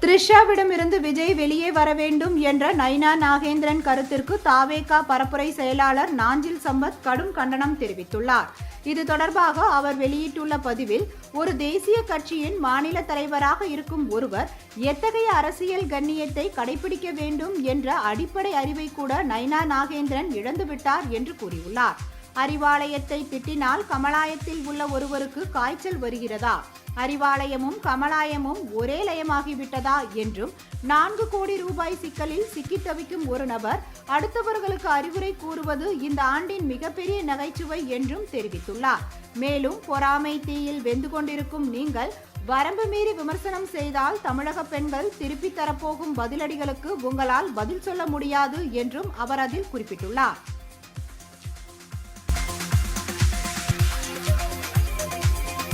த்ரிஷாவிடமிருந்து விஜய் வெளியே வர வேண்டும் என்ற நைனா நாகேந்திரன் கருத்திற்கு தாவேகா பரப்புரை செயலாளர் நாஞ்சில் சம்பத் கடும் கண்டனம் தெரிவித்துள்ளார். இது தொடர்பாக அவர் வெளியிட்டுள்ள பதிவில், ஒரு தேசிய கட்சியின் மாநில தலைவராக இருக்கும் ஒருவர் எத்தகைய அரசியல் கண்ணியத்தை கடைபிடிக்க வேண்டும் என்ற அடிப்படை அறிவை கூட நைனா நாகேந்திரன் இழந்துவிட்டார் என்று கூறியுள்ளார். அறிவாலயத்தை திட்டினால் கமலாயத்தில் உள்ள ஒருவருக்கு காய்ச்சல் வருகிறதா? அறிவாலயமும் கமலாயமும் ஒரே லயமாகிவிட்டதா என்றும், 4 கோடி ரூபாய் சிக்கலில் சிக்கித் தவிக்கும் ஒரு நபர் அடுத்தவர்களுக்கு அறிவுரை கூறுவது இந்த ஆண்டின் மிகப்பெரிய நகைச்சுவை என்றும் தெரிவித்துள்ளார். மேலும், பொறாமை தீயில் வெந்து கொண்டிருக்கும் நீங்கள் வரம்பு மீறி விமர்சனம் செய்தால் தமிழக பெண்கள் திருப்பி தரப்போகும் பதிலடிகளுக்கு உங்களால் பதில் சொல்ல முடியாது என்றும் அவர் அதில் குறிப்பிட்டுள்ளார்.